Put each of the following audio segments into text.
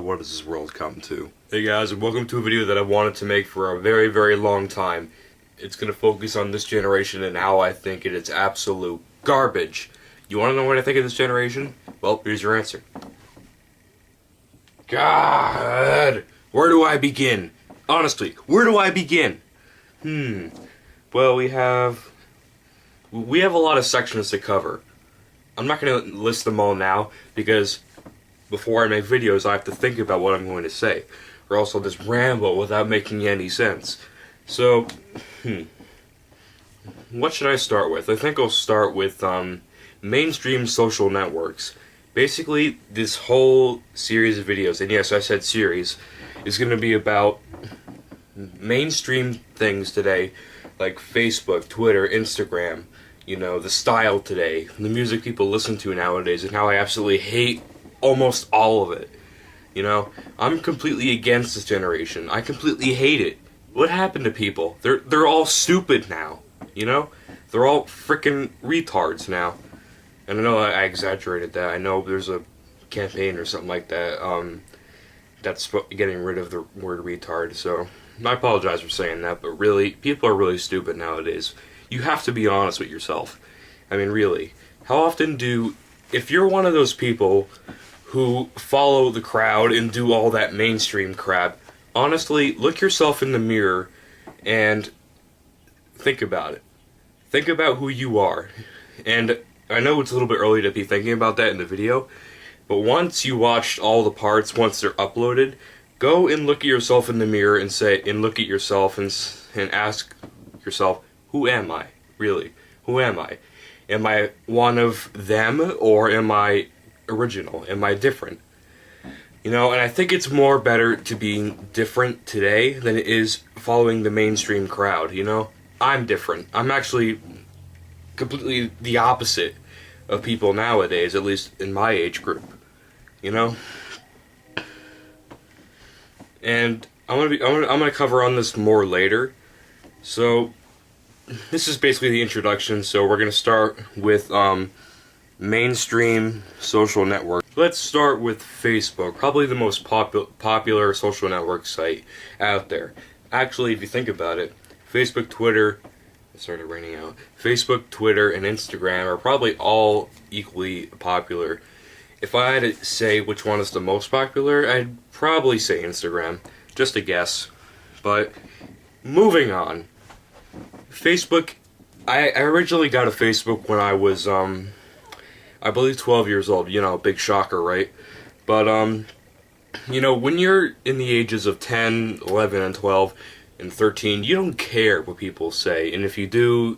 what has this world come to? Hey guys, and welcome to a video that I wanted to make for a very, very long time. It's going to focus on this generation and how I think it is absolute garbage. You want to know what I think of this generation? Well, here's your answer. God, where do I begin? Honestly, where do I begin? Well, we have a lot of sections to cover. I'm not going to list them all now because before I make videos, I have to think about what I'm going to say, or else I'll just ramble without making any sense. So, what should I start with? I think I'll start with mainstream social networks. Basically, this whole series of videos, and yes, I said series, is going to be about mainstream things today, like Facebook, Twitter, Instagram, you know, the style today, the music people listen to nowadays, and how I absolutely hate almost all of it. You know, I'm completely against this generation. I completely hate it. What happened to people? They're all stupid now, you know? They're all freaking retards now. And I know I exaggerated that. I know there's a campaign or something like that that's getting rid of the word retard, so I apologize for saying that, but really, people are really stupid nowadays. You have to be honest with yourself. I mean, really. How often if you're one of those people who follow the crowd and do all that mainstream crap, honestly, look yourself in the mirror and think about it. Think about who you are. And I know it's a little bit early to be thinking about that in the video, but once you watched all the parts, once they're uploaded, go and look at yourself in the mirror and look at yourself and ask yourself, who am I? Really? Who am I? Am I one of them, or am I original? Am I different? You know, and I think it's more better to be different today than it is following the mainstream crowd, you know? I'm different. I'm actually completely the opposite of people nowadays, at least in my age group, you know? And I'm gonna cover on this more later. So this is basically the introduction. So we're gonna start with mainstream social network. Let's start with Facebook, probably the most popular social network site out there. Actually, if you think about it, Facebook, Twitter, it started raining out. Facebook, Twitter, and Instagram are probably all equally popular. If I had to say which one is the most popular, I'd probably say Instagram. Just a guess. But moving on. Facebook, I originally got a Facebook when I was, I believe 12 years old. You know, big shocker, right? But, you know, when you're in the ages of 10, 11, and 12, and 13, you don't care what people say. And if you do,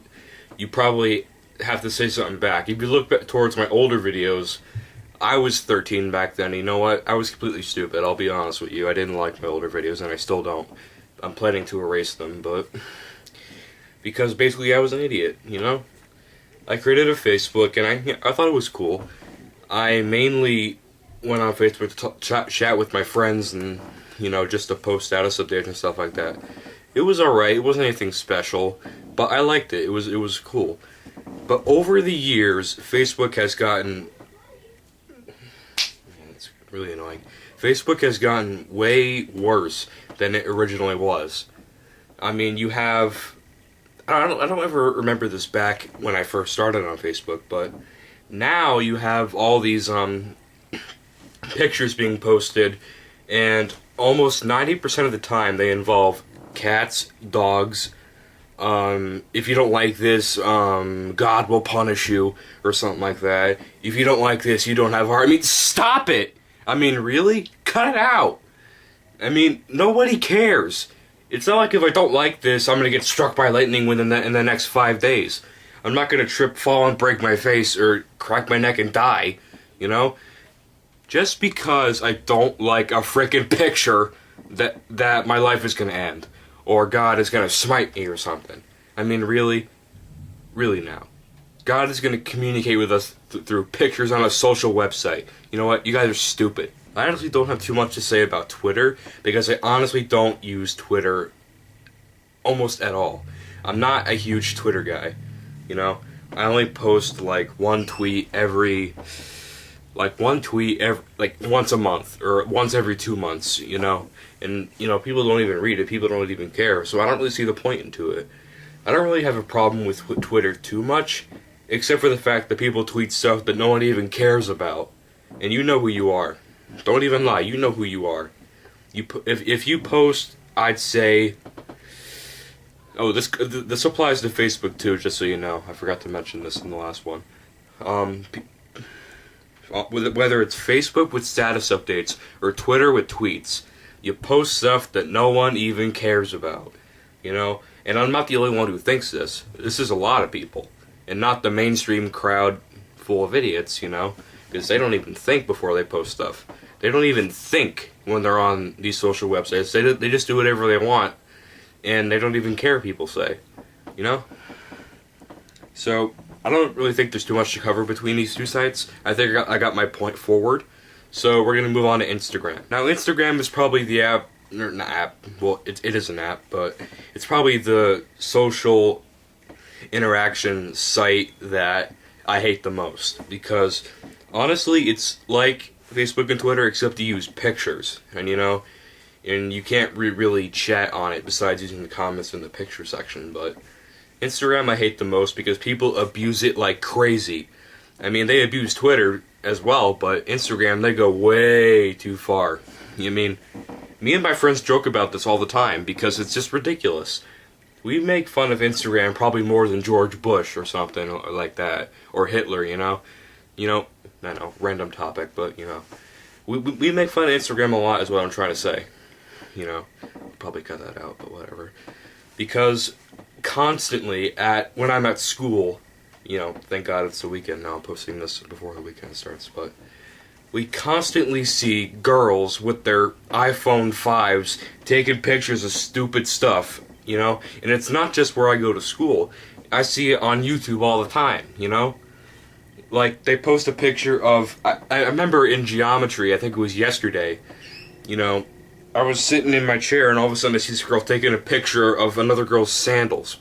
you probably have to say something back. If you look back towards my older videos, I was 13 back then. You know what? I was completely stupid. I'll be honest with you. I didn't like my older videos, and I still don't. I'm planning to erase them, but because basically I was an idiot, you know? I created a Facebook, and I thought it was cool. I mainly went on Facebook to chat with my friends and, you know, just to post status updates and stuff like that. It was alright. It wasn't anything special, but I liked it. It was cool. But over the years, Facebook has gotten... It's really annoying. Facebook has gotten way worse than it originally was. I mean, you have... I don't ever remember this back when I first started on Facebook, but now you have all these pictures being posted, and almost 90% of the time they involve cats, dogs. If you don't like this, God will punish you, or something like that. If you don't like this, you don't have heart. I mean, stop it! I mean, really? Cut it out! I mean, nobody cares. It's not like if I don't like this, I'm gonna get struck by lightning in the next 5 days. I'm not gonna trip, fall, and break my face, or crack my neck and die, you know? Just because I don't like a frickin' picture that my life is gonna end, or God is gonna smite me or something. I mean, really? Really now. God is gonna communicate with us through pictures on a social website. You know what? You guys are stupid. I honestly don't have too much to say about Twitter, because I honestly don't use Twitter almost at all. I'm not a huge Twitter guy, you know? I only post like one tweet every like one tweet like once a month or once every 2 months, and people don't even read it, people don't even care, so I don't really see the point into it. I don't really have a problem with Twitter too much, except for the fact that people tweet stuff that no one even cares about, and you know who you are. Don't even lie, you know who you are. If you post, I'd say, oh, this applies to Facebook too, just so you know. I forgot to mention this in the last one. Whether it's Facebook with status updates or Twitter with tweets, you post stuff that no one even cares about, And I'm not the only one who thinks this. This is a lot of people, and not the mainstream crowd full of idiots, because they don't even think before they post stuff. They don't even think when they're on these social websites. They just do whatever they want, and they don't even care what people say, So I don't really think there's too much to cover between these two sites. I think I got my point forward. So we're going to move on to Instagram. Now, Instagram is probably the app, or not app, well, it is an app, but it's probably the social interaction site that I hate the most. Because, honestly, it's like Facebook and Twitter, except you use pictures. And, and you can't really chat on it besides using the comments in the picture section, but Instagram I hate the most because people abuse it like crazy. I mean, they abuse Twitter as well, but Instagram, they go way too far. Me and my friends joke about this all the time because it's just ridiculous. We make fun of Instagram probably more than George Bush or something like that, or Hitler, I know, random topic, but, we make fun of Instagram a lot is what I'm trying to say. Probably cut that out, but whatever. Because constantly when I'm at school, thank God it's the weekend now, I'm posting this before the weekend starts, but we constantly see girls with their iPhone 5s taking pictures of stupid stuff, and it's not just where I go to school. I see it on YouTube all the time, Like, they post a picture of, I remember in geometry, I think it was yesterday, I was sitting in my chair and all of a sudden I see this girl taking a picture of another girl's sandals.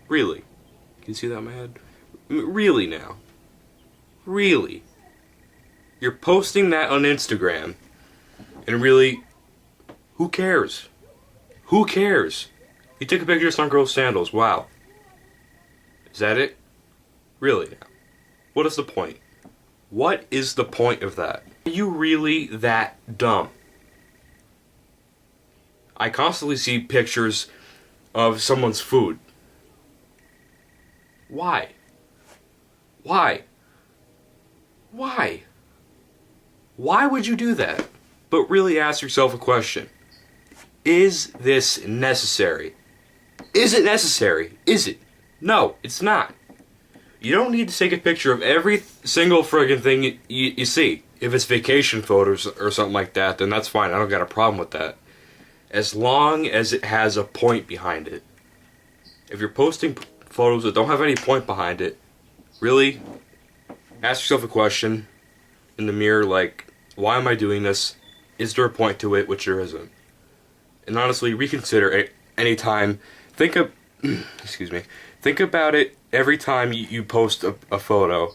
Really? Can you see that in my head? Really now? Really? You're posting that on Instagram, and really, who cares? Who cares? You took a picture of some girl's sandals, wow. Is that it? Really now? What is the point? What is the point of that? Are you really that dumb? I constantly see pictures of someone's food. Why? Why? Why? Why would you do that? But really ask yourself a question. Is this necessary? Is it necessary? Is it? No, it's not. You don't need to take a picture of every single friggin' thing you see. If it's vacation photos or something like that, then that's fine. I don't got a problem with that. As long as it has a point behind it. If you're posting photos that don't have any point behind it, really, ask yourself a question in the mirror like, why am I doing this? Is there a point to it? Which there isn't. And honestly, reconsider it anytime. Think about it every time you post a photo.